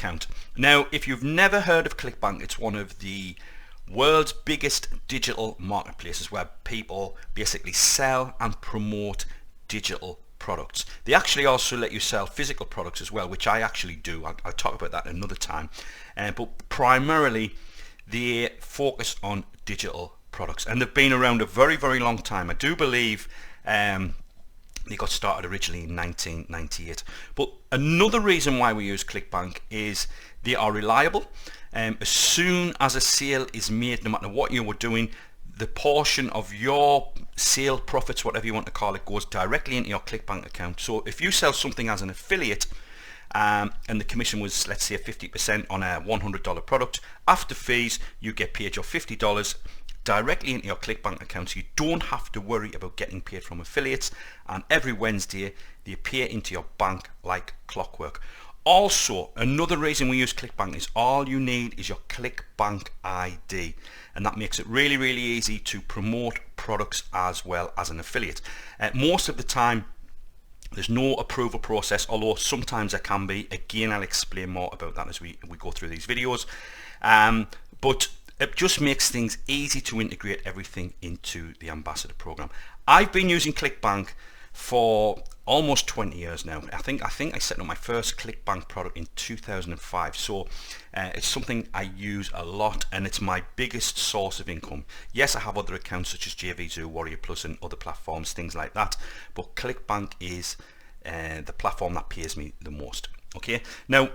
account. Now, if you've never heard of ClickBank, it's one of the world's biggest digital marketplaces where people basically sell and promote digital products. They actually also let you sell physical products as well, which I actually do. I'll talk about that another time. But primarily they focus on digital products, and they've been around a very, very long time. I do believe they got started originally in 1998. But another reason why we use ClickBank is they are reliable. As soon as a sale is made, no matter what you were doing, the portion of your sale profits, whatever you want to call it, goes directly into your ClickBank account. So if you sell something as an affiliate, and the commission was, let's say, 50% on a $100 product, after fees you get paid your $50 directly into your ClickBank account, so you don't have to worry about getting paid from affiliates, and every Wednesday they appear into your bank like clockwork. Also, another reason we use ClickBank is all you need is your ClickBank ID, and that makes it really, really easy to promote products as well as an affiliate. Most of the time there's no approval process, although sometimes there can be. Again, I'll explain more about that as we go through these videos. But it just makes things easy to integrate everything into the Ambassador program. I've been using ClickBank for almost 20 years now. I think I set up my first ClickBank product in 2005. So it's something I use a lot, and it's my biggest source of income. Yes, I have other accounts such as JVZoo, Warrior Plus, and other platforms, things like that. But ClickBank is the platform that pays me the most. Okay. Now,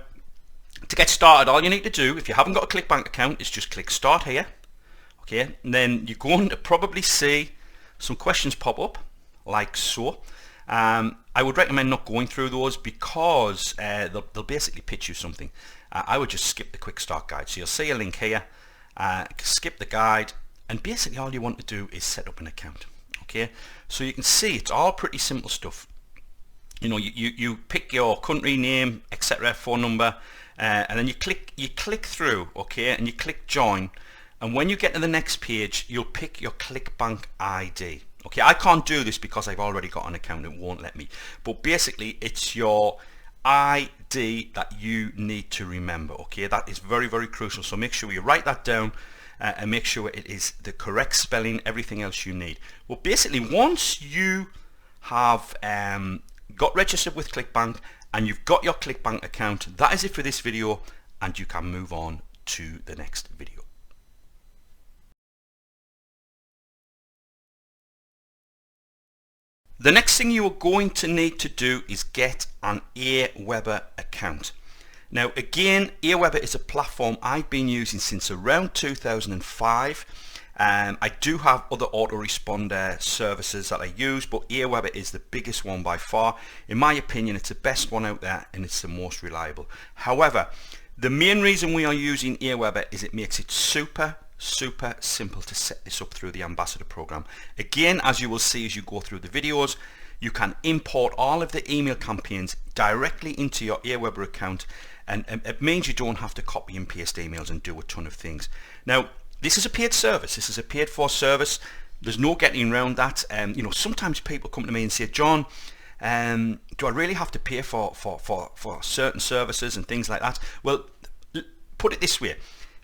to get started, all you need to do, if you haven't got a ClickBank account, is just click Start here. Okay. And then you're going to probably see some questions pop up, like so. I would recommend not going through those because they'll basically pitch you something. I would just skip the quick start guide. So you'll see a link here, skip the guide, and basically all you want to do is set up an account. Okay, so you can see it's all pretty simple stuff. You know, you pick your country name, etc., phone number, and then you click through, okay, and you click join, and when you get to the next page, you'll pick your ClickBank ID. Okay, I can't do this because I've already got an account, it won't let me. But basically, it's your ID that you need to remember. Okay, that is very, very crucial. So make sure you write that down and make sure it is the correct spelling, everything else you need. Well, basically, once you have got registered with ClickBank and you've got your ClickBank account, that is it for this video, and you can move on to the next video. The next thing you are going to need to do is get an Aweber account. Now again, Aweber is a platform I've been using since around 2005. I do have other autoresponder services that I use, but Aweber is the biggest one by far. In my opinion, it's the best one out there and it's the most reliable. However, the main reason we are using Aweber is it makes it super simple to set this up through the Ambassador program. Again, as you will see as you go through the videos, you can import all of the email campaigns directly into your Aweber account, and it means you don't have to copy and paste emails and do a ton of things. Now, this is a paid service. This is a paid for service. There's no getting around that. You know, sometimes people come to me and say, John, do I really have to pay for certain services and things like that? Well, put it this way.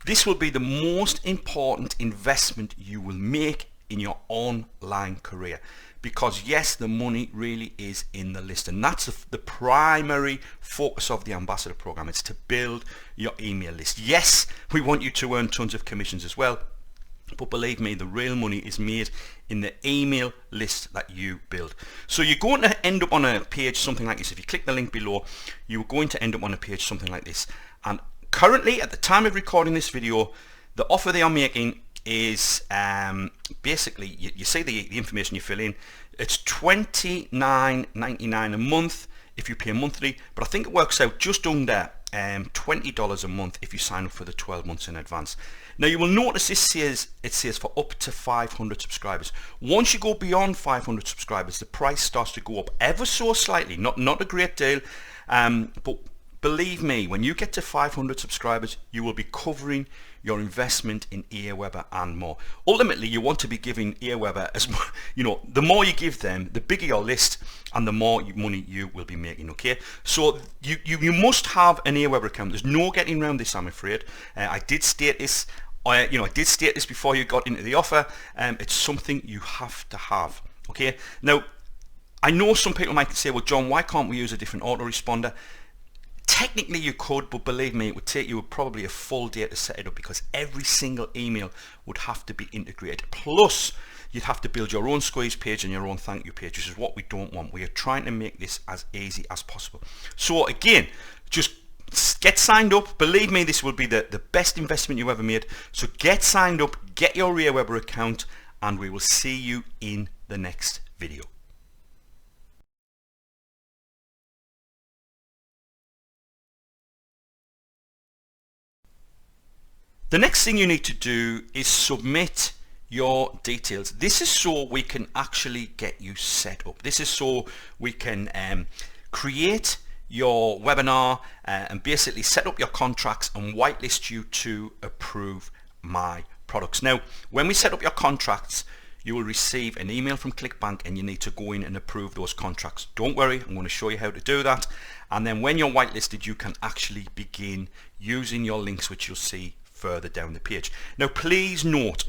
This will be the most important investment you will make in your online career, because yes, the money really is in the list, and that's the primary focus of the Ambassador program. It's to build your email list. Yes, we want you to earn tons of commissions as well, but believe me, the real money is made in the email list that you build. So you're going to end up on a page something like this. If you click the link below, you're going to end up on a page something like this. And currently, at the time of recording this video, the offer they are making is basically, you see the information you fill in. It's $29.99 a month if you pay monthly, but I think it works out just under $20 a month if you sign up for the 12 months in advance. Now you will notice it says for up to 500 subscribers. Once you go beyond 500 subscribers, the price starts to go up ever so slightly, not a great deal, but believe me, when you get to 500 subscribers, you will be covering your investment in Aweber and more. Ultimately, you want to be giving Aweber as much, the more you give them, the bigger your list and the more money you will be making, okay? So you must have an Aweber account. There's no getting around this, I'm afraid. I did state this. I did state this before you got into the offer. It's something you have to have, okay? Now, I know some people might say, well, John, why can't we use a different autoresponder? Technically you could, but believe me, it would take you probably a full day to set it up, because every single email would have to be integrated. Plus, you'd have to build your own squeeze page and your own thank you page, which is what we don't want. We are trying to make this as easy as possible. So again, just get signed up. Believe me, this will be the best investment you ever made. So get signed up, get your Aweber account, and we will see you in the next video. The next thing you need to do is submit your details. This is so we can actually get you set up. This is so we can create your webinar and basically set up your contracts and whitelist you to approve my products. Now, when we set up your contracts, you will receive an email from ClickBank and you need to go in and approve those contracts. Don't worry, I'm going to show you how to do that. And then when you're whitelisted, you can actually begin using your links, which you'll see further down the page. Now, please note,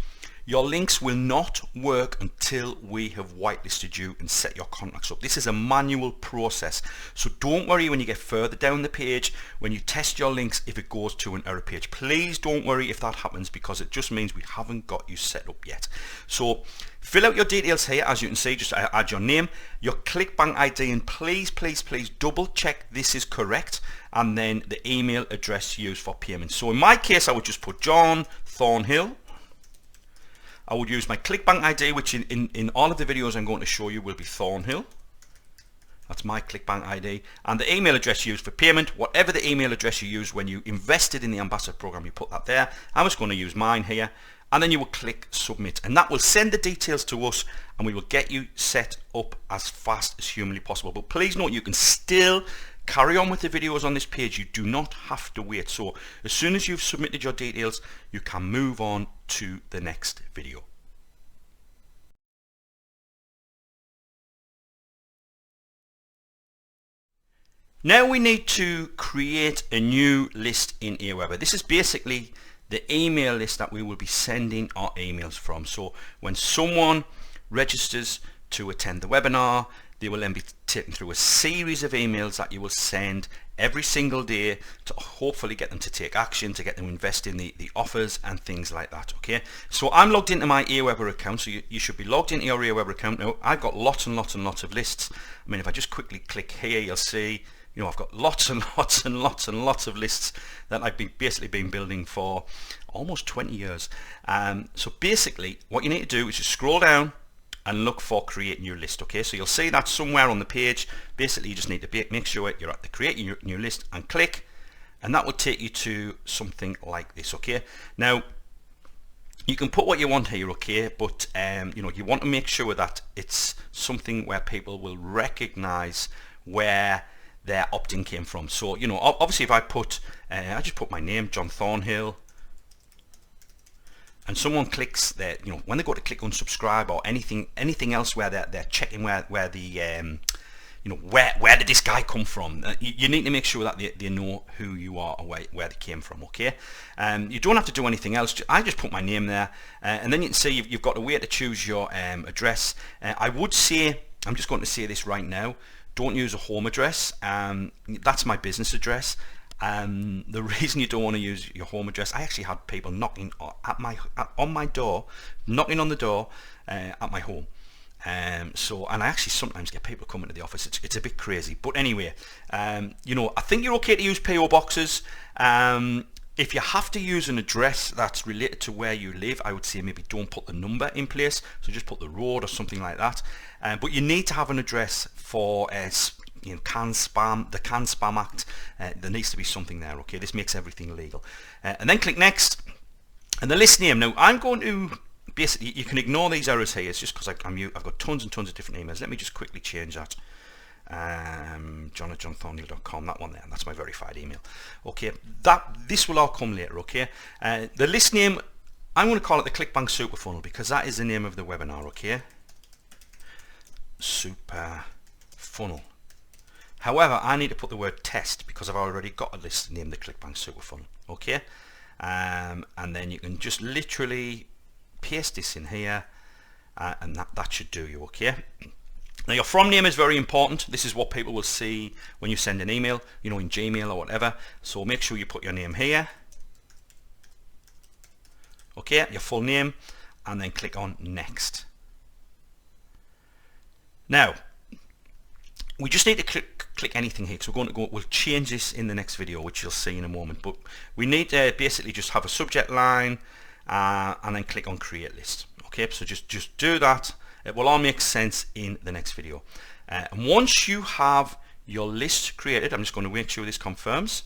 your links will not work until we have whitelisted you and set your contracts up. This is a manual process, so don't worry when you get further down the page, when you test your links, if it goes to an error page. Please don't worry if that happens, because it just means we haven't got you set up yet. So fill out your details here. As you can see, just add your name, your ClickBank ID, and please double check this is correct, and then the email address used for payment. So in my case, I would just put John Thornhill. I would use my ClickBank ID, which in all of the videos I'm going to show you will be Thornhill. That's my ClickBank ID. And the email address used for payment, whatever the email address you used when you invested in the Ambassador program, you put that there. I'm just going to use mine here. And then you will click submit, and that will send the details to us, and we will get you set up as fast as humanly possible. But please note, you can still carry on with the videos on this page. You do not have to wait. So as soon as you've submitted your details, you can move on to the next video. Now we need to create a new list in Aweber. This is basically the email list that we will be sending our emails from. So when someone registers to attend the webinar, they will then be taken through a series of emails that you will send every single day to hopefully get them to take action, to get them to invest in the offers and things like that, okay? So I'm logged into my Aweber account, so you should be logged into your Aweber account now. I've got lots and lots of lists. I mean, if I just quickly click here, you'll see, I've got lots and lots of lists that I've basically been building for almost 20 years. So basically, what you need to do is just scroll down and look for create new list, okay? So you'll see that somewhere on the page. Basically, you just need to make sure you're at the create new list and click, and that will take you to something like this, okay? Now, you can put what you want here, okay? But you want to make sure that it's something where people will recognize where their opt-in came from. So obviously if I put I just put my name, John Thornhill, and someone clicks there, when they go to click unsubscribe or anything else where they're checking where the where did this guy come from, you need to make sure that they know who you are or where they came from, okay? You don't have to do anything else. I just put my name there, and then you can see you've got a way to choose your address. I would say, I'm just going to say this right now, don't use a home address. That's my business address. The reason you don't want to use your home address, I actually had people knocking on my door, knocking on the door at my home. And I actually sometimes get people coming to the office. It's a bit crazy, but anyway, I think you're okay to use PO boxes. If you have to use an address that's related to where you live, I would say maybe don't put the number in place, so just put the road or something like that. But you need to have an address for the CAN Spam Act. There needs to be something there, okay? This makes everything legal. And then click next, and the list name. Now I'm going to basically, you can ignore these errors here. It's just because I've got tons and tons of different emails. Let me just quickly change that. john@johnthornhill.com, that one there, that's my verified email. Okay, this will all come later. Okay, the list name, I'm going to call it the ClickBank Super Funnel because that is the name of the webinar. Okay, Super Funnel. However, I need to put the word test because I've already got a list named the ClickBank Super Funnel. Okay, and then you can just literally paste this in here, and that should do you. Okay. Now your from name is very important. This is what people will see when you send an email, you know, in Gmail or whatever. So make sure you put your name here. Okay, your full name, and then click on next. Now, we just need to click anything here. So we'll change this in the next video, which you'll see in a moment. But we need to basically just have a subject line, and then click on create list. Okay, so just do that. It will all make sense in the next video. And once you have your list created, I'm just going to make sure this confirms.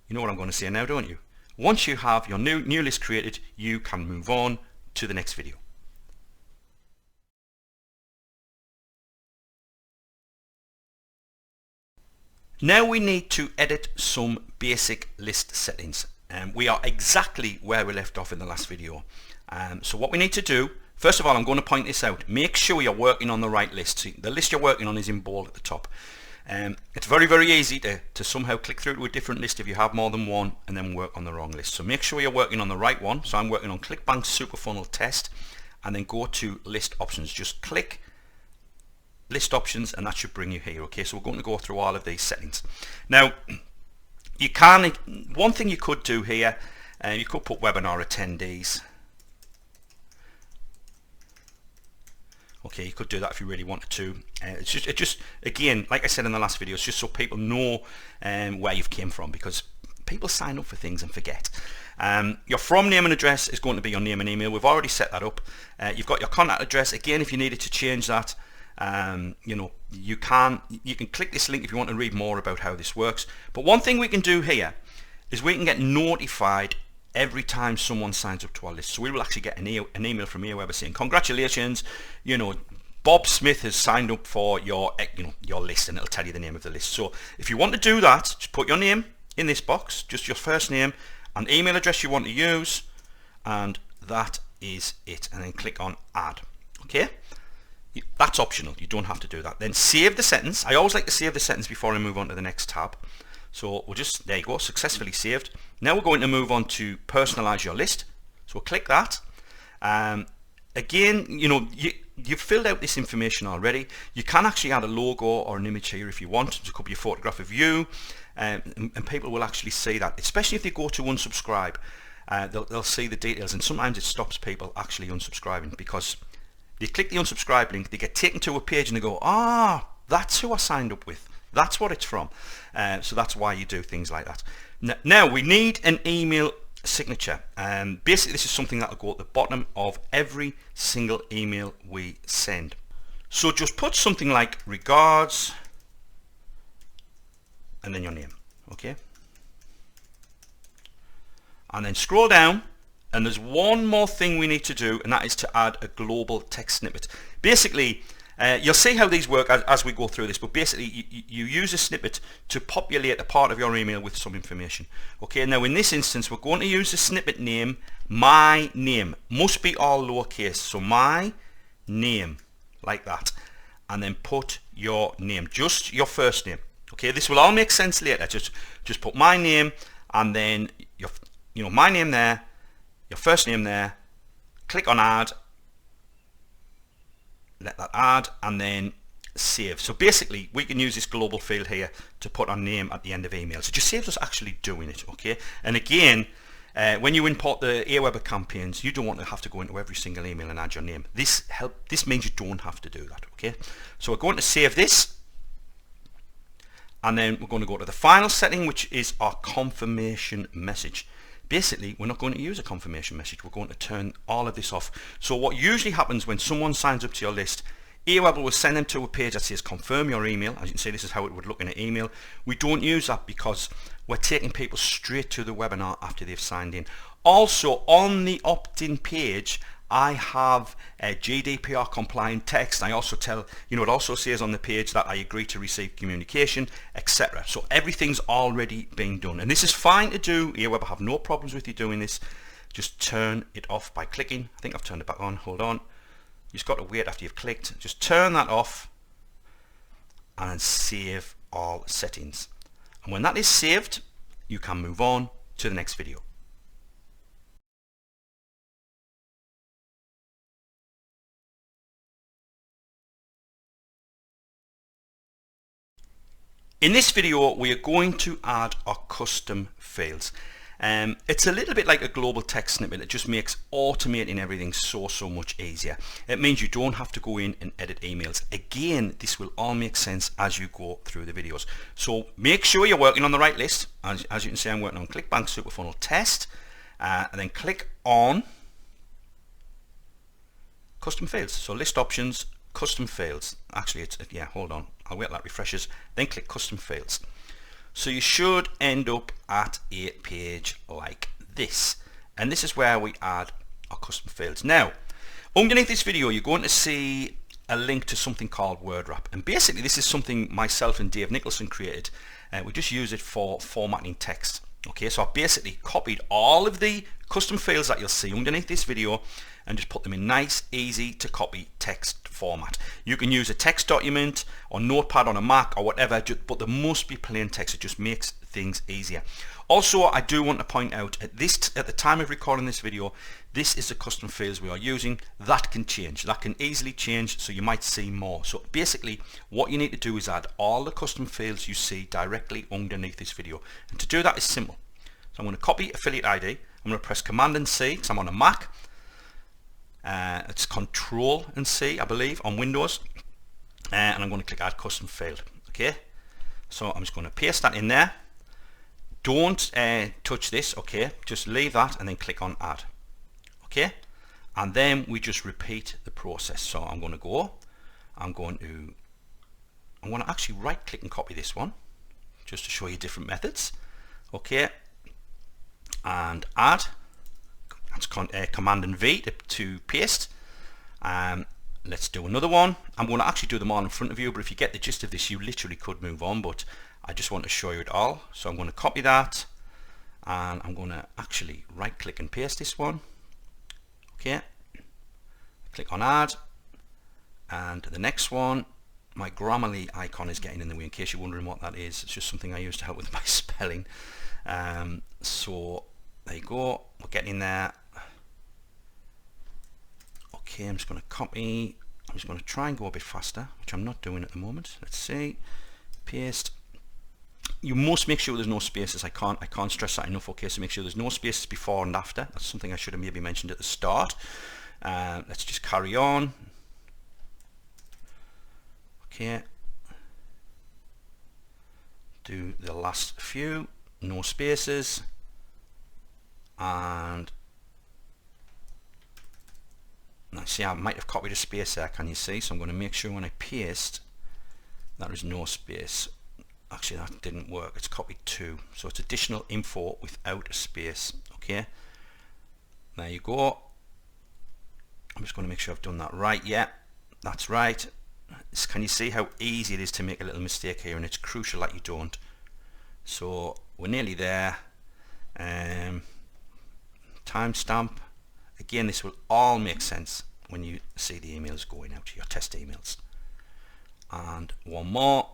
You know what I'm going to say now, don't you? Once you have your new list created, you can move on to the next video. Now we need to edit some basic list settings. We are exactly where we left off in the last video. So what we need to do, first of all, I'm going to point this out. Make sure you're working on the right list. See, the list you're working on is in bold at the top. It's very, very easy to somehow click through to a different list if you have more than one and then work on the wrong list. So make sure you're working on the right one. So I'm working on ClickBank Super Funnel Test, and then go to list options. Just click list options and that should bring you here. Okay, so we're going to go through all of these settings. Now, one thing you could do here, you could put webinar attendees. Okay, you could do that if you really wanted to. It just again, like I said in the last video, it's just so people know where you've came from, because people sign up for things and forget. Your from name and address is going to be your name and email. We've already set that up. You've got your contact address. Again, if you needed to change that, you know, you can click this link if you want to read more about how this works. But one thing we can do here is we can get notified every time someone signs up to our list. So we will actually get an email from Aweber saying, congratulations, you know, Bob Smith has signed up for your list, and it'll tell you the name of the list. So if you want to do that, just put your name in this box, just your first name and email address you want to use, and that is it. And then click on add. Okay, that's optional, you don't have to do that. Then save the sentence. I always like to save the sentence before I move on to the next tab. So we'll just, there you go, successfully saved. Now we're going to move on to personalize your list. So we'll click that. Again, you know, you've filled out this information already. You can actually add a logo or an image here if you want. It could be a photograph of you, and people will actually see that, especially if they go to unsubscribe. They'll see the details, and sometimes it stops people actually unsubscribing because they click the unsubscribe link, they get taken to a page and they go, ah, that's who I signed up with. That's what it's from. So that's why you do things like that. Now we need an email signature. Basically this is something that will go at the bottom of every single email we send. So just put something like regards and then your name. Okay. And then scroll down, and there's one more thing we need to do, and that is to add a global text snippet. Basically, you'll see how these work as we go through this, but basically you use a snippet to populate a part of your email with some information. Okay, now in this instance we're going to use the snippet name, my name, must be all lowercase, so my name, like that, and then put your name, just your first name. Okay, this will all make sense later. Just put my name, and then your my name there, your first name there, click on add, let that add, and then save. So basically we can use this global field here to put our name at the end of email. So it just saves us actually doing it. Okay, and again, when you import the Aweber campaigns, you don't want to have to go into every single email and add your name. This means you don't have to do that. Okay, so we're going to save this, and then we're going to go to the final setting, which is our confirmation message. Basically, we're not going to use a confirmation message. We're going to turn all of this off. So what usually happens when someone signs up to your list, Aweber will send them to a page that says confirm your email. As you can see, this is how it would look in an email. We don't use that because we're taking people straight to the webinar after they've signed in. Also, on the opt-in page, I have a GDPR compliant text. I also tell, it also says on the page that I agree to receive communication, etc. So everything's already been done. And this is fine to do. Aweber, I have no problems with you doing this. Just turn it off by clicking. I think I've turned it back on. Hold on. You just got to wait after you've clicked. Just turn that off and save all settings. And when that is saved, you can move on to the next video. In this video, we are going to add our custom fields. It's a little bit like a global text snippet. It just makes automating everything so much easier. It means you don't have to go in and edit emails. Again, this will all make sense as you go through the videos. So make sure you're working on the right list. As you can see, I'm working on ClickBank Superfunnel Test, and then click on custom fields. So list options, custom fields. Actually, hold on. I'll wait till that refreshes. Then click custom fields. So you should end up at a page like this. And this is where we add our custom fields. Now, underneath this video, you're going to see a link to something called WordWrap. And basically, this is something myself and Dave Nicholson created. We just use it for formatting text. Okay, so I basically copied all of the custom fields that you'll see underneath this video and just put them in nice, easy to copy text format. You can use a text document or Notepad on a Mac or whatever, but there must be plain text. It just makes things easier. Also, I do want to point out at the time of recording this video, this is the custom fields we are using. That can change. That can easily change, so you might see more. So basically, what you need to do is add all the custom fields you see directly underneath this video. And to do that is simple. So I'm going to copy affiliate ID. I'm going to press Command and C because I'm on a Mac. It's Control and C, I believe, on Windows. And I'm going to click Add Custom Field. Okay. So I'm just going to paste that in there. Don't touch this. Okay. Just leave that and then click on Add. Okay. And then we just repeat the process. So I'm going to actually right click and copy this one just to show you different methods. Okay. And add. That's Command and V to paste. Let's do another one. I'm going to actually do them all in front of you, but if you get the gist of this, you literally could move on, but I just want to show you it all. So I'm going to copy that, and I'm going to actually right click and paste this one. Okay. Click on Add, and the next one, my Grammarly icon is getting in the way in case you're wondering what that is. It's just something I use to help with my spelling. So there you go, we're getting in there. Okay, I'm just going to copy. I'm just going to try and go a bit faster, which I'm not doing at the moment. Let's see. Paste. You must make sure there's no spaces. I can't stress that enough. Okay, so make sure there's no spaces before and after. That's something I should have maybe mentioned at the start. Let's just carry on. Okay. Do the last few. No spaces. And now see, I might have copied a space there, can you see? So I'm going to make sure when I paste there is no space. Actually, that didn't work. It's copied 2, so it's additional info without a space. Okay, there you go. I'm just going to make sure I've done that right. Yeah, that's right. Can you see how easy it is to make a little mistake here? And it's crucial that you don't. So we're nearly there. Timestamp. Again, this will all make sense when you see the emails going out to your test emails. And one more.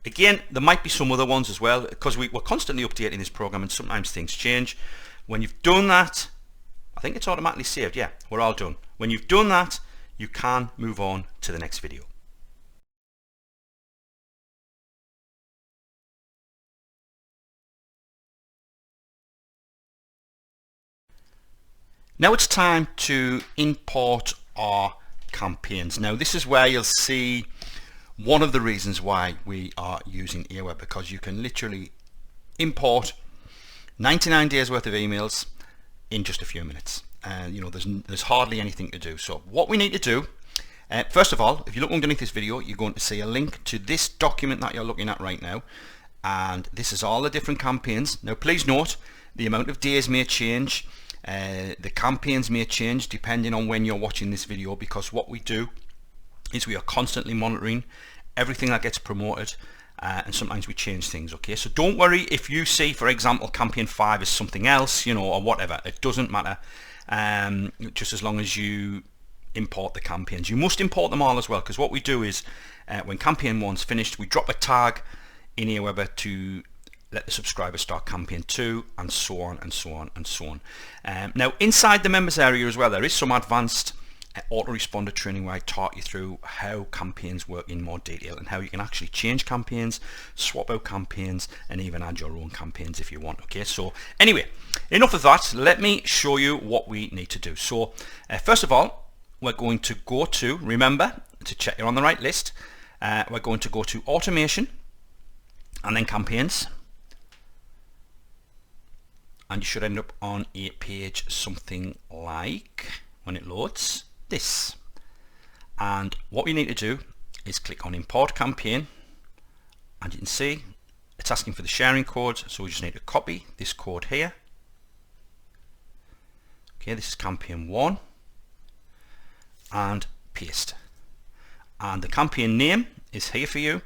Again, there might be some other ones as well, because we're constantly updating this program and sometimes things change. When you've done that, I think it's automatically saved. Yeah, we're all done. When you've done that, you can move on to the next video. Now it's time to import our campaigns. Now this is where you'll see one of the reasons why we are using Aweber, because you can literally import 99 days worth of emails in just a few minutes. And there's hardly anything to do. So what we need to do, first of all, if you look underneath this video, you're going to see a link to this document that you're looking at right now. And this is all the different campaigns. Now please note, the amount of days may change. The campaigns may change depending on when you're watching this video, because what we do is we are constantly monitoring everything that gets promoted, and sometimes we change things. Okay, so don't worry if you see, for example, campaign 5 is something else, you know, or whatever. It doesn't matter, just as long as you import the campaigns. You must import them all as well, because what we do is when campaign 1's finished, we drop a tag in Aweber to let the subscriber start campaign 2, and so on and so on and so on. Now inside the members area as well, there is some advanced autoresponder training where I taught you through how campaigns work in more detail, and how you can actually change campaigns, swap out campaigns, and even add your own campaigns if you want. Okay, so anyway, enough of that. Let me show you what we need to do. So first of all, we're going to go to, remember to check you're on the right list, we're going to go to automation and then campaigns, and you should end up on a page something like, when it loads, this. And what we need to do is click on import campaign, and you can see it's asking for the sharing code, so we just need to copy this code here. Okay, this is campaign 1, and paste. And the campaign name is here for you,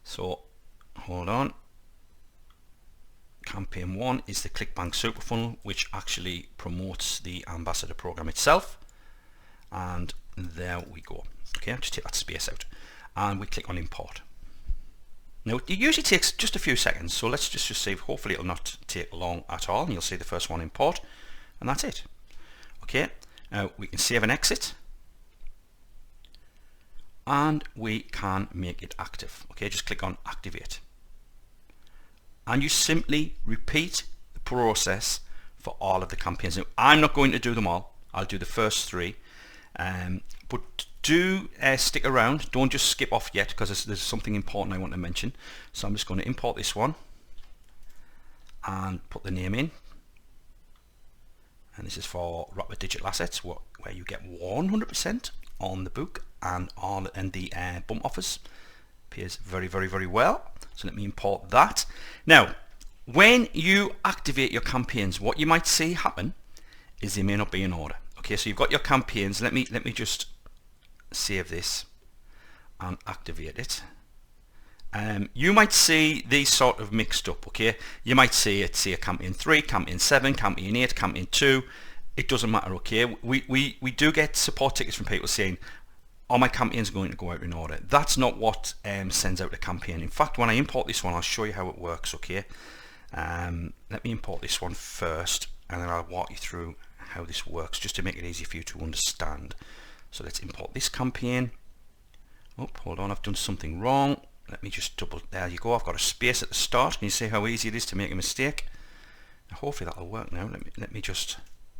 so hold on. Campaign 1 is the ClickBank Super Funnel, which actually promotes the ambassador program itself. And there we go. Okay, I'll just take that space out, and we click on import. Now it usually takes just a few seconds, so let's just see. Hopefully it'll not take long at all, and you'll see the first one import, and that's it. Okay, now we can save and exit, and we can make it active. Okay, just click on activate, and you simply repeat the process for all of the campaigns. Now I'm not going to do them all, I'll do the first 3, but do stick around, don't just skip off yet, because there's something important I want to mention. So I'm just going to import this one and put the name in, and this is for Rapid Digital Assets, where you get 100% on the book and the bump offers. Appears very, very, very well. So let me import that. Now when you activate your campaigns, what you might see happen is they may not be in order. Okay, so you've got your campaigns. Let me just save this and activate it. You might see these sort of mixed up. Okay, you might see it, say campaign 3, campaign 7, campaign 8, campaign 2. It doesn't matter. Okay, we do get support tickets from people saying, are my campaigns going to go out in order? That's not what sends out a campaign. In fact, when I import this one, I'll show you how it works. Okay, let me import this one first, and then I'll walk you through how this works, just to make it easy for you to understand. So let's import this campaign. Oh, hold on, I've done something wrong. Let me just there you go, I've got a space at the start. Can you see how easy it is to make a mistake? Now, hopefully that'll work now. Let me just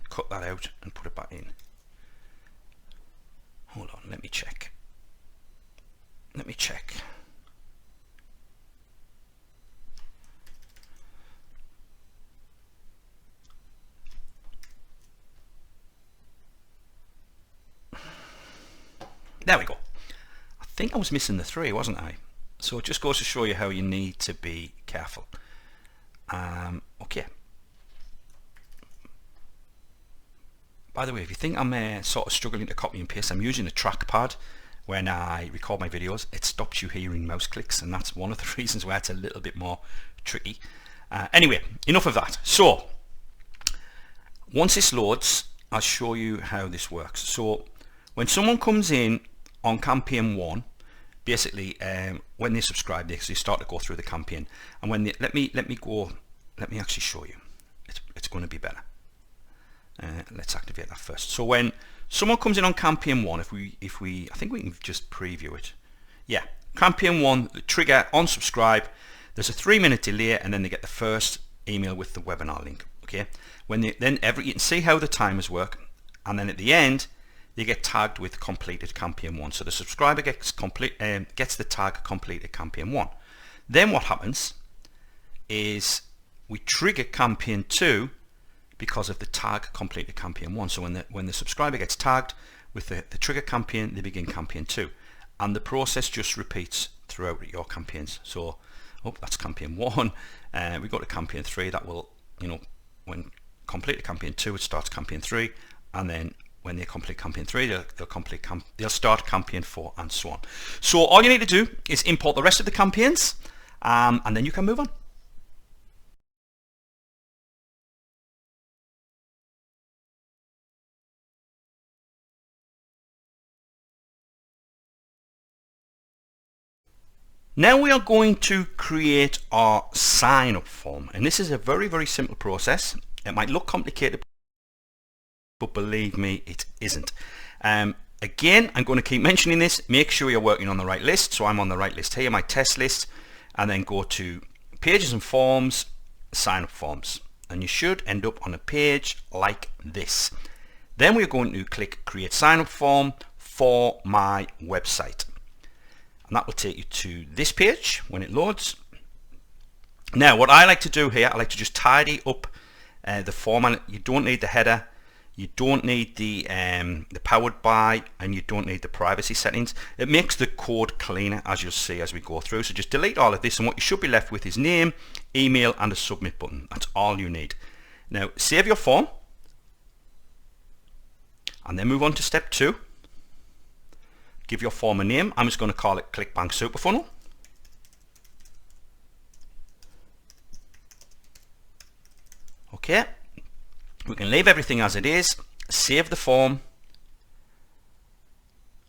cut that out and put it back in. Hold on, let me check. There we go. I think I was missing the 3, wasn't I? So it just goes to show you how you need to be careful. Okay. By the way, if you think I'm sort of struggling to copy and paste, I'm using a trackpad. When I record my videos, it stops you hearing mouse clicks, and that's one of the reasons why it's a little bit more tricky. Anyway, enough of that. So once this loads, I'll show you how this works. So when someone comes in on campaign 1, basically when they subscribe, they start to go through the campaign, and when they let me actually show you. It's going to be better. Let's activate that first. So when someone comes in on campaign 1, if we I think we can just preview it. Yeah, campaign 1, the trigger on subscribe, there's a 3-minute delay, and then they get the first email with the webinar link. Okay, when you can see how the timers work, and then at the end they get tagged with completed campaign 1. So the subscriber gets the tag completed campaign 1. Then what happens is we trigger campaign 2 because of the tag completed campaign 1. So when the subscriber gets tagged with the trigger campaign, they begin campaign 2, and the process just repeats throughout your campaigns. So that's campaign 1. We go to campaign 3. That will, when completed campaign 2, it starts campaign 3, and then when they complete campaign 3, they'll start campaign 4, and so on. So all you need to do is import the rest of the campaigns, and then you can move on. Now we are going to create our sign up form, and this is a very, very simple process. It might look complicated, but believe me, it isn't. Again, I'm going to keep mentioning this. Make sure you're working on the right list. So I'm on the right list here, my test list, and then go to pages and forms, sign up forms, and you should end up on a page like this. Then we're going to click create sign up form for my website. And that will take you to this page when it loads. Now what I like to do here, I like to just tidy up the form. And you don't need the header, you don't need the powered by, and you don't need the privacy settings. It makes the code cleaner, as you'll see as we go through. So just delete all of this, and what you should be left with is name, email, and a submit button. That's all you need. Now save your form and then move on to step 2. Give your form a name. I'm just going to call it ClickBank Superfunnel. Okay, we can leave everything as it is, save the form,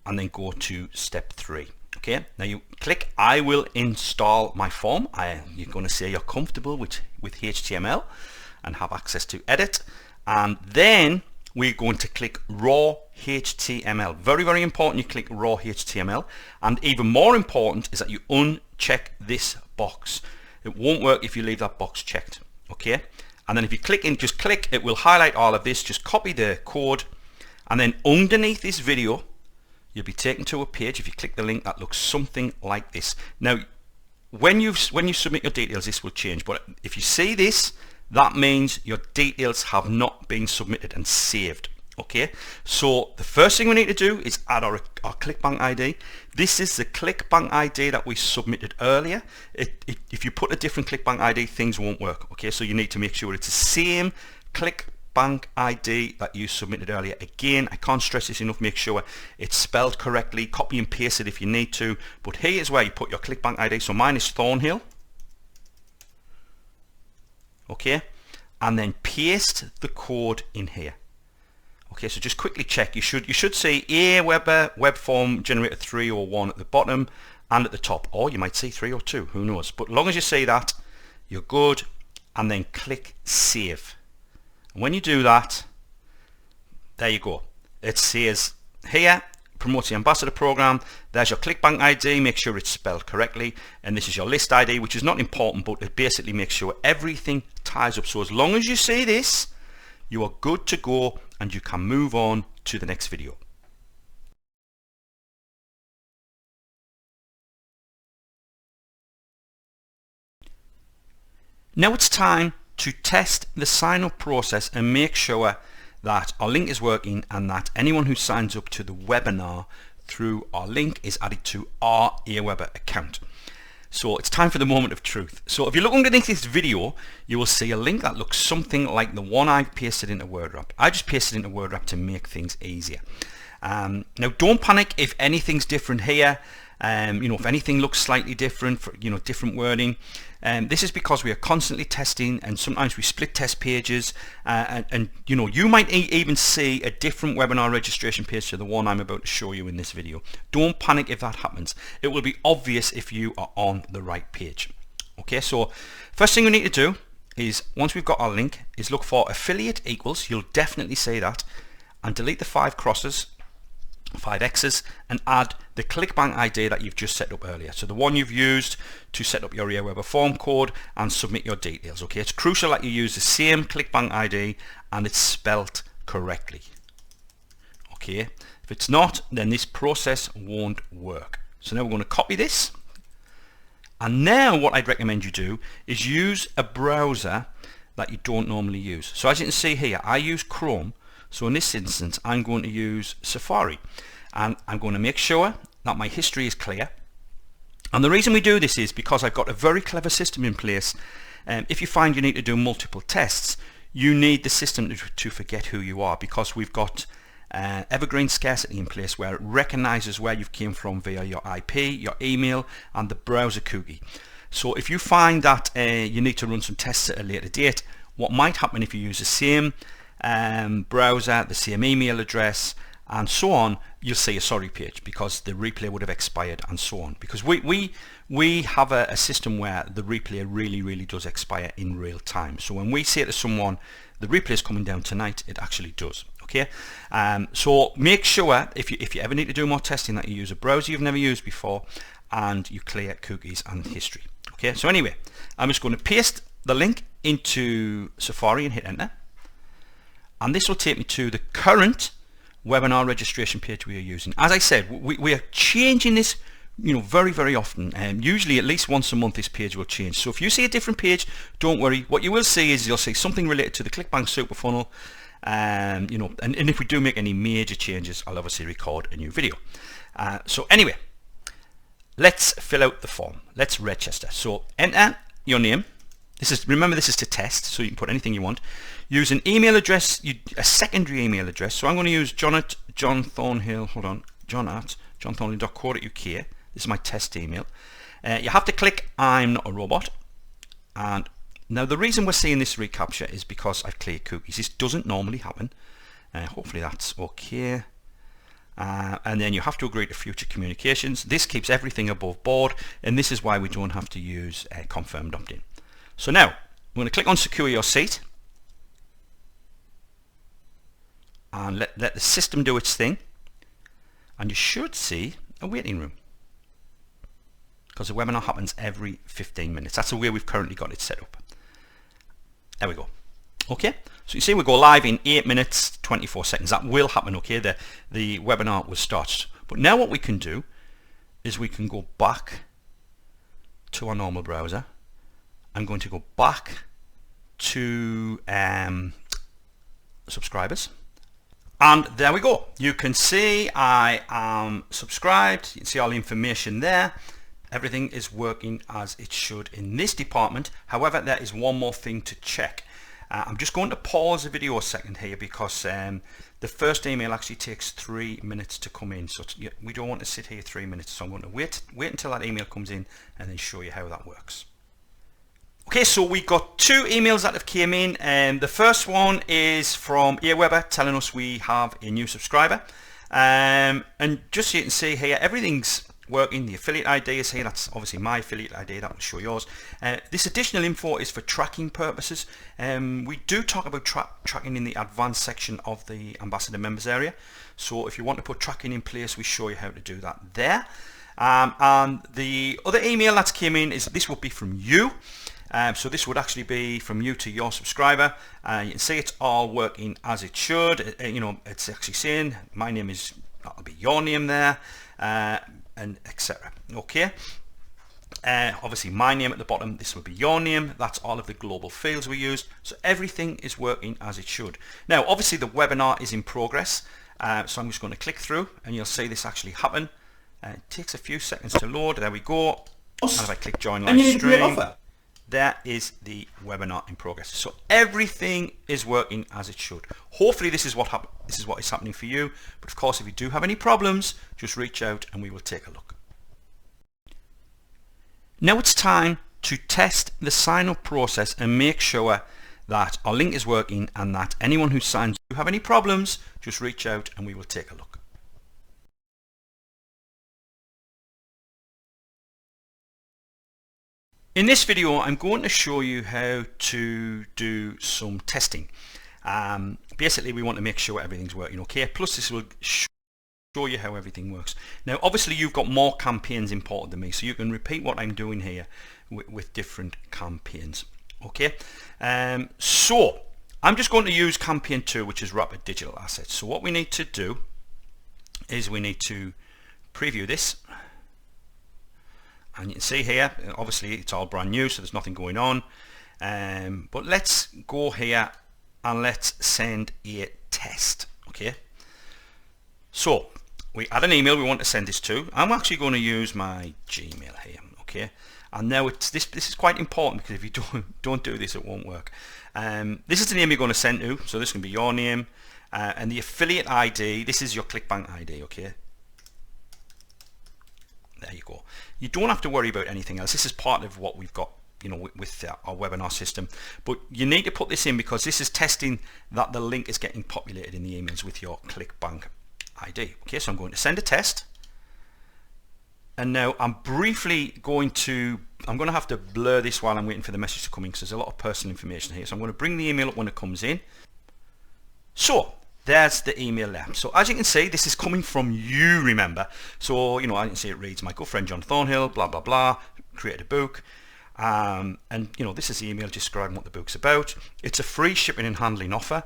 and then go to step 3. Okay, now you click I will install my form. You're going to say you're comfortable with HTML and have access to edit, and then we're going to click raw HTML. Very, very important you click raw HTML, and even more important is that you uncheck this box. It won't work if you leave that box checked. Okay, and then if you click in, just click, it will highlight all of this. Just copy the code, and then underneath this video you'll be taken to a page, if you click the link, that looks something like this. Now when you submit your details, this will change, but if you see this, that means your details have not been submitted and saved. Okay, so the first thing we need to do is add our ClickBank ID. This is the ClickBank ID that we submitted earlier. If you put a different ClickBank ID, things won't work. Okay, so you need to make sure it's the same ClickBank ID that you submitted earlier. Again, I can't stress this enough, make sure it's spelled correctly. Copy and paste it if you need to, but here is where you put your ClickBank ID. So mine is Thornhill. Okay, and then paste the code in here. Okay, so just quickly check. You should see Aweber web form generator 3 or 1 at the bottom and at the top, or you might see 3 or 2, who knows. But as long as you see that, you're good. And then click save. And when you do that, there you go. It says here, promote the ambassador program. There's your ClickBank ID. Make sure it's spelled correctly. And this is your list ID, which is not important, but it basically makes sure everything ties up. So as long as you see this, you are good to go, and you can move on to the next video. Now it's time to test the sign up process and make sure that our link is working and that anyone who signs up to the webinar through our link is added to our Aweber account. So it's time for the moment of truth. So if you look underneath this video, you will see a link that looks something like the one I pasted into WordWrap. I just pasted into WordWrap to make things easier. Now don't panic if anything's different here. If anything looks slightly different, for different wording, this is because we are constantly testing, and sometimes we split test pages, and you might even see a different webinar registration page to the one I'm about to show you in this video. Don't panic if that happens. It will be obvious if you are on the right page. Okay, so first thing we need to do is, once we've got our link, is look for affiliate equals. You'll definitely see that, and delete the 5 crosses, 5 X's, and add the ClickBank ID that you've just set up earlier. So the one you've used to set up your Aweber form code and submit your details. Okay, it's crucial that you use the same ClickBank ID and it's spelt correctly. Okay, if it's not, then this process won't work. So now we're going to copy this, and now what I'd recommend you do is use a browser that you don't normally use. So as you can see here, I use Chrome. So in this instance, I'm going to use Safari, and I'm going to make sure that my history is clear. And the reason we do this is because I've got a very clever system in place. If you find you need to do multiple tests, you need the system to forget who you are, because we've got evergreen scarcity in place where it recognizes where you've came from via your IP, your email, and the browser cookie. So if you find that you need to run some tests at a later date, what might happen if you use the same browser, the same email address, and so on, you'll see a sorry page because the replay would have expired, and so on. Because we have a system where the replay really does expire in real time. So when we say to someone, the replay is coming down tonight, it actually does. Okay, so make sure if you ever need to do more testing that you use a browser you've never used before and you clear cookies and history. Okay, so anyway, I'm just going to paste the link into Safari and hit enter, and this will take me to the current webinar registration page we are using. As I said, we are changing this very often, and usually at least once a month this page will change. So if you see a different page, don't worry. What you will see is you'll see something related to the ClickBank Super Funnel, and if we do make any major changes, I'll obviously record a new video. So anyway, let's fill out the form. Let's register. So enter your name. Remember, this is to test, so you can put anything you want. Use an email address, a secondary email address. So I'm going to use John at johnthornhill.co.uk. This is my test email. You have to click I'm not a robot. And now the reason we're seeing this reCAPTCHA is because I've cleared cookies. This doesn't normally happen. Hopefully that's okay. And then you have to agree to future communications. This keeps everything above board, and this is why we don't have to use confirmed opt-in. So now I'm going to click on Secure Your Seat and let the system do its thing, and you should see a waiting room because the webinar happens every 15 minutes. That's the way we've currently got it set up. There we go. Okay, so you see we go live in 8 minutes 24 seconds. That will happen. Okay, the webinar will start. But now what we can do is we can go back to our normal browser. I'm going to go back to subscribers, and there we go. You can see I am subscribed. You can see all the information there. Everything is working as it should in this department. However, there is one more thing to check. I'm just going to pause the video a second here because the first email actually takes 3 minutes to come in, so we don't want to sit here 3 minutes. So I'm going to wait until that email comes in and then show you how that works. Okay, so we got 2 emails that have came in, and the first one is from Aweber telling us we have a new subscriber, and just so you can see here, everything's working. The affiliate ID is here. That's obviously my affiliate ID. That will show yours. This additional info is for tracking purposes. We do talk about tracking in the advanced section of the Ambassador Members area, so if you want to put tracking in place, we show you how to do that there. And the other email that came in is this will be from you. So this would actually be from you to your subscriber. You can see it's all working as it should. It's actually saying my name is, that'll be your name there, and etc. Okay. Obviously my name at the bottom, this will be your name. That's all of the global fields we use. So everything is working as it should. Now obviously the webinar is in progress, so I'm just going to click through and you'll see this actually happen. It takes a few seconds to load. There we go. And if I click join live stream, there is the webinar in progress. So everything is working as it should. Hopefully this is what is happening for you. But of course, if you do have any problems, just reach out and we will take a look. Now it's time to test the sign-up process and make sure that our link is working and that anyone who signs, if you have any problems, just reach out and we will take a look. In this video, I'm going to show you how to do some testing. Basically, we want to make sure everything's working okay. Plus, this will show you how everything works. Now, obviously, you've got more campaigns imported than me, so you can repeat what I'm doing here with different campaigns. Okay, so I'm just going to use campaign 2, which is Rapid Digital Assets. So what we need to do is we need to preview this. And you can see here, obviously it's all brand new, so there's nothing going on. But let's go here and let's send a test. Okay. So we add an email we want to send this to. I'm actually going to use my Gmail here. Okay. And now this is quite important because if you don't do this, it won't work. This is the name you're going to send to, so this can be your name, and the affiliate ID, this is your ClickBank ID, okay? There you go. You don't have to worry about anything else. This is part of what we've got, you know, with our webinar system, but you need to put this in because this is testing that the link is getting populated in the emails with your ClickBank ID. Okay, so I'm going to send a test, and now I'm briefly going to have to blur this while I'm waiting for the message to come in because there's a lot of personal information here. So I'm going to bring the email up when it comes in. So there's the email there. So as you can see, this is coming from you, remember. So, you know, I can see it reads, my good friend John Thornhill, blah, blah, blah, created a book. And, you know, this is the email describing what the book's about. It's a free shipping and handling offer.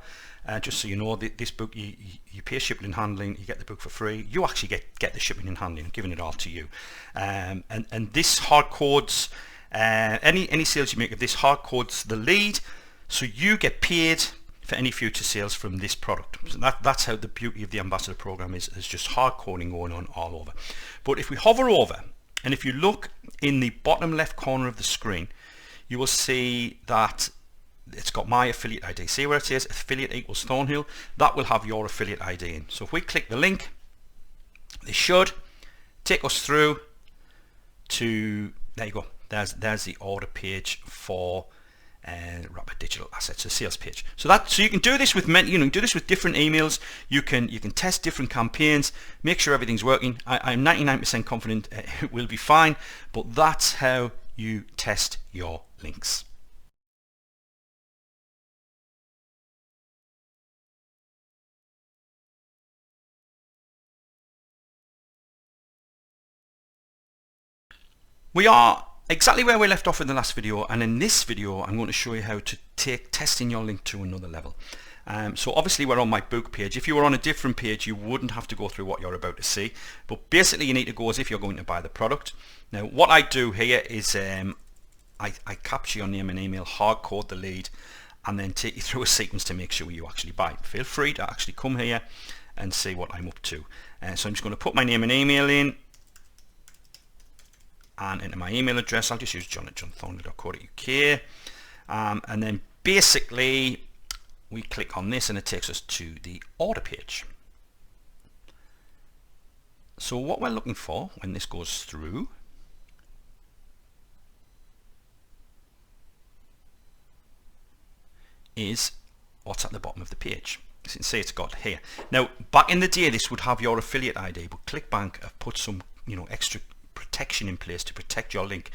Just so you know, this book, you pay shipping and handling, you get the book for free. You actually get the shipping and handling, I'm giving it all to you. And this hard codes, any sales you make of this hard codes the lead, so you get paid for any future sales from this product. So that's how the beauty of the Ambassador program is. There's just hard coding going on all over. But if we hover over, and if you look in the bottom left corner of the screen, you will see that it's got my affiliate ID. See where it says affiliate equals Thornhill? That will have your affiliate ID in. So if we click the link, this should take us through to, there you go, there's the order page for Rapid Digital Assets, a sales page. So you can do this with do this with different emails. You can test different campaigns, make sure everything's working. I'm 99% confident it will be fine, but that's how you test your links. We are exactly where we left off in the last video, and in this video I'm going to show you how to take testing your link to another level. So obviously we're on my book page. If you were on a different page you wouldn't have to go through what you're about to see, but basically you need to go as if you're going to buy the product. Now what I do here is I capture your name and email, hard code the lead, and then take you through a sequence to make sure you actually buy. Feel free to actually come here and see what I'm up to. So I'm just going to put my name and email in, and into my email address I'll just use john@johnthornhill.co.uk, and then basically we click on this and it takes us to the order page. So what we're looking for when this goes through is what's at the bottom of the page. As you can see, it's got here. Now back in the day this would have your affiliate ID, but ClickBank have put some extra protection in place to protect your link.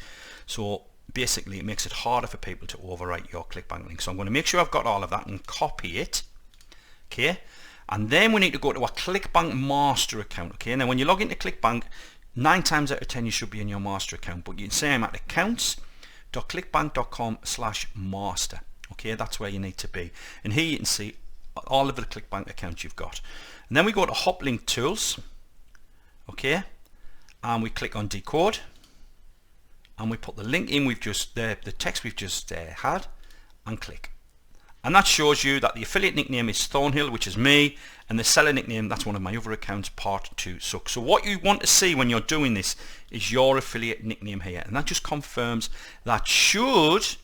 So basically it makes it harder for people to overwrite your ClickBank link. So I'm going to make sure I've got all of that and copy it. Okay, and then we need to go to our ClickBank master account. Okay, now when you log into ClickBank, 9 times out of 10 you should be in your master account, but you can say I'm at accounts.clickbank.com/master. Okay, that's where you need to be, and here you can see all of the ClickBank accounts you've got. And then we go to Hoplink Tools. Okay, and we click on decode, and we put the link in the text we've just had, and click, and that shows you that the affiliate nickname is Thornhill, which is me, and the seller nickname, that's one of my other accounts, Part 2 Suck. So what you want to see when you're doing this is your affiliate nickname here, and that just confirms that should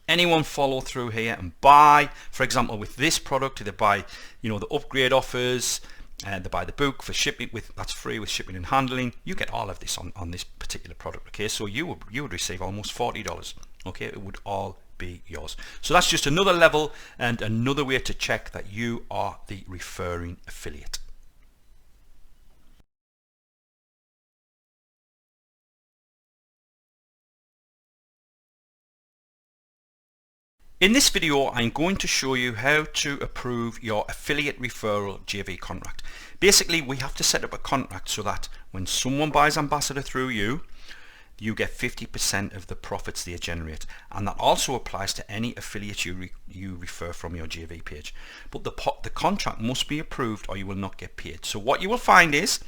anyone follow through here and buy, for example with this product, they buy the upgrade offers, they buy the book for shipping, that's free with shipping and handling, you get all of this on this particular product. Okay, so you would receive almost $40. Okay, it would all be yours. So that's just another level and another way to check that you are the referring affiliate. In this video I'm going to show you how to approve your affiliate referral JV contract. Basically we have to set up a contract so that when someone buys Ambassador through you, you get 50% of the profits they generate, and that also applies to any affiliate you refer from your JV page. But the contract must be approved or you will not get paid. So what you will find is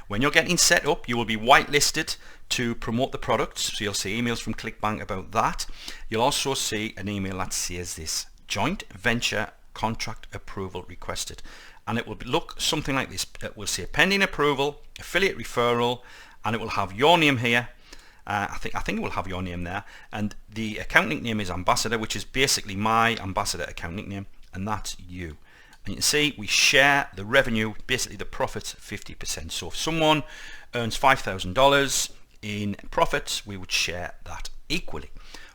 when you're getting set up, you will be whitelisted to promote the products. So you'll see emails from ClickBank about that. You'll also see an email that says this: joint venture contract approval requested. And it will look something like this. It will say pending approval, affiliate referral, and it will have your name here. I think it will have your name there, and the account nickname is Ambassador, which is basically my Ambassador account nickname, and that's you. And you can see we share the revenue, basically the profits, 50%. So if someone earns $5,000 in profits, we would share that equally.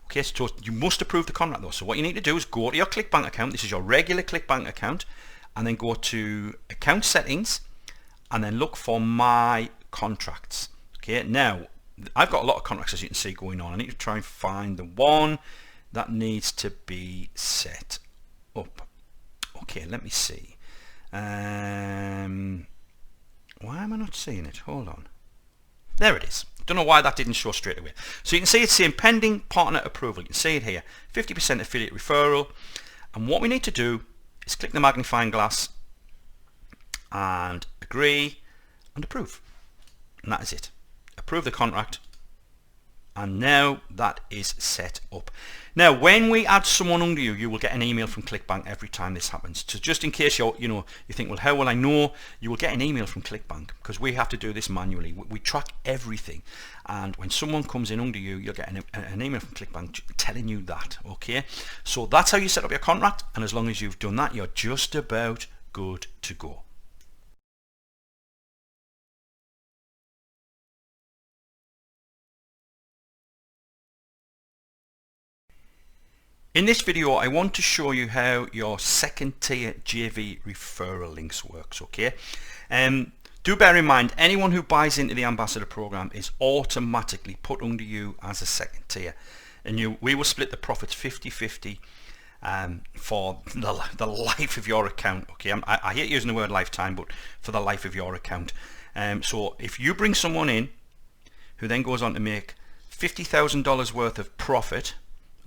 Okay, so you must approve the contract though. So what you need to do is go to your ClickBank account. This is your regular ClickBank account, and then go to account settings, and then look for my contracts. Okay, now I've got a lot of contracts, as you can see, going on. I need to try and find the one that needs to be set up. Okay, let me see. Why am I not seeing it? Hold on. There it is. Don't know why that didn't show straight away. So you can see it's saying pending partner approval. You can see it here, 50% affiliate referral. And what we need to do is click the magnifying glass and agree and approve. And that is it. Approve the contract. And now that is set up. Now, when we add someone under you, you will get an email from ClickBank every time this happens. So just in case you think, well, how will I know? You will get an email from ClickBank, because we have to do this manually. We track everything, and when someone comes in under you, you'll get an email from ClickBank telling you that. Okay, so that's how you set up your contract, and as long as you've done that, you're just about good to go. In this video, I want to show you how your second tier JV referral links works. Okay, do bear in mind, anyone who buys into the Ambassador program is automatically put under you as a second tier, and we will split the profits 50-50 for the life of your account. Okay, I hate using the word lifetime, but for the life of your account. So if you bring someone in who then goes on to make $50,000 worth of profit,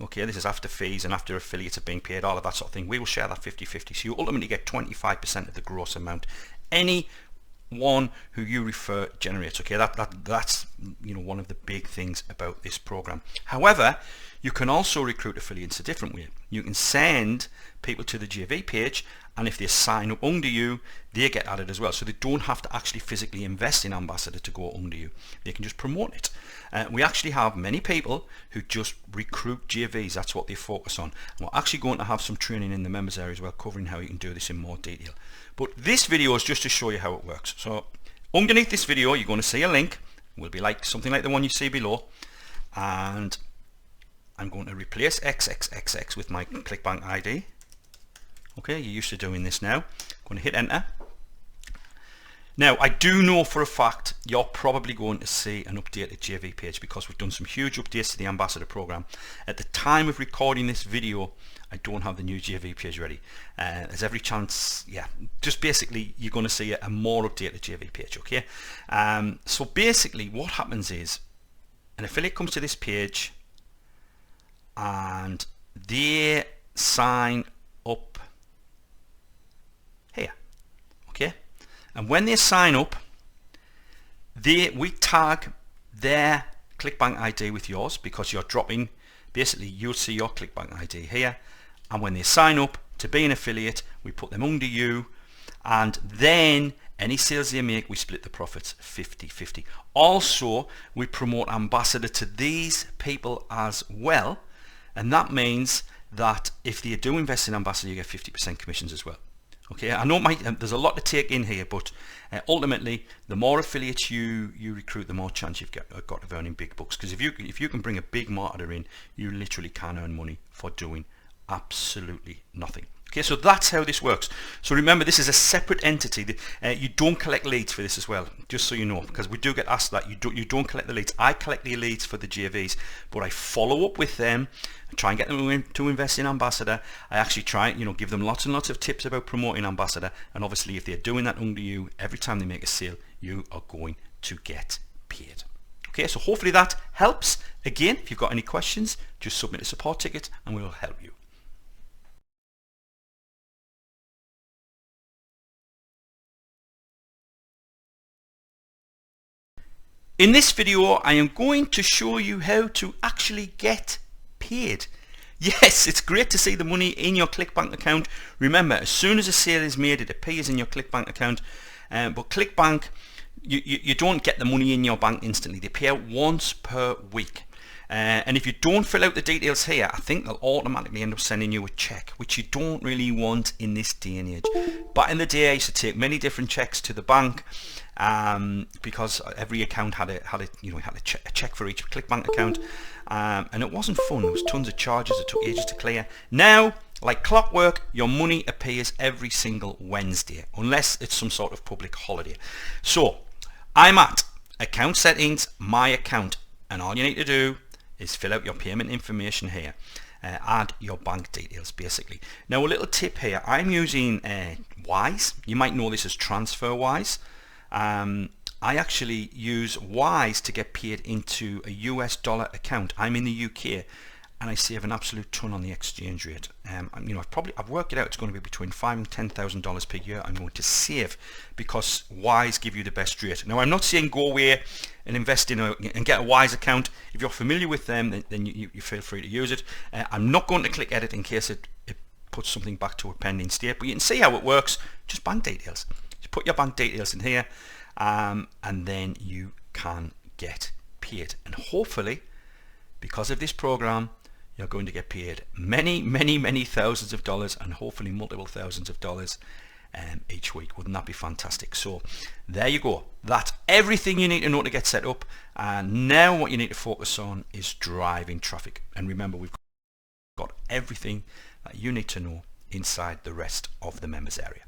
okay, this is after fees and after affiliates are being paid, all of that sort of thing, we will share that 50-50. So you ultimately get 25% of the gross amount any one who you refer generates. Okay, that's one of the big things about this program. However, you can also recruit affiliates a different way. You can send people to the JV page, and if they sign up under you, they get added as well. So they don't have to actually physically invest in Ambassador to go under you. They can just promote it. We actually have many people who just recruit JVs. That's what they focus on. And we're actually going to have some training in the members area as well, covering how you can do this in more detail. But this video is just to show you how it works. So underneath this video, you're going to see a link. It will be like something like the one you see below. And I'm going to replace XXXX with my ClickBank ID. Okay, you're used to doing this now. I'm going to hit enter. Now, I do know for a fact you're probably going to see an updated JV page, because we've done some huge updates to the Ambassador program. At the time of recording this video, I don't have the new JV page ready. There's every chance, just basically you're going to see a more updated JV page. Okay, so basically what happens is an affiliate comes to this page and they sign up here. Okay, and when they sign up, we tag their ClickBank ID with yours, because you're dropping, basically you'll see your ClickBank ID here, and when they sign up to be an affiliate, we put them under you, and then any sales they make, we split the profits 50-50. Also, we promote Ambassador to these people as well, and that means that if they do invest in Ambassador, you get 50% commissions as well. Okay, I know there's a lot to take in here, but ultimately, the more affiliates you recruit, the more chance you've got of earning big bucks. Because if you can bring a big marketer in, you literally can earn money for doing absolutely nothing. Okay, so that's how this works. So remember, this is a separate entity. You don't collect leads for this as well, just so you know, because we do get asked that. You don't collect the leads. I collect the leads for the JVs, but I follow up with them, try and get them to invest in Ambassador. I actually try, give them lots and lots of tips about promoting Ambassador, and obviously if they're doing that under you, every time they make a sale, you are going to get paid. Okay, so hopefully that helps. Again, if you've got any questions, just submit a support ticket and we will help you. In this video, I am going to show you how to actually get paid. Yes, it's great to see the money in your ClickBank account. Remember, as soon as a sale is made, it appears in your ClickBank account. But ClickBank you don't get the money in your bank instantly. They pay out once per week. And if you don't fill out the details here, I think they'll automatically end up sending you a check, which you don't really want in this day and age. Back in the day, I used to take many different checks to the bank, because every account had a check for each ClickBank account, and it wasn't fun. There was tons of charges. It took ages to clear. Now, like clockwork, your money appears every single Wednesday, unless it's some sort of public holiday. So I'm at account settings, my account, and all you need to do is fill out your payment information here. Add your bank details basically. Now a little tip here, I'm using Wise. You might know this as TransferWise. I actually use Wise to get paid into a US dollar account. I'm in the UK and I save an absolute ton on the exchange rate. I've worked it out, it's going to be between $5,000 and $10,000 per year I'm going to save, because Wise give you the best rate. Now I'm not saying go away and invest in and get a Wise account. If you're familiar with them, then you feel free to use it. I'm not going to click edit in case it puts something back to a pending state, but you can see how it works. Just bank details. Just put your bank details in here, and then you can get paid. And hopefully, because of this program, you're going to get paid many thousands of dollars, and hopefully multiple thousands of dollars each week. Wouldn't that be fantastic? So there you go. That's everything you need to know to get set up. And now what you need to focus on is driving traffic. And remember, we've got everything that you need to know inside the rest of the members area.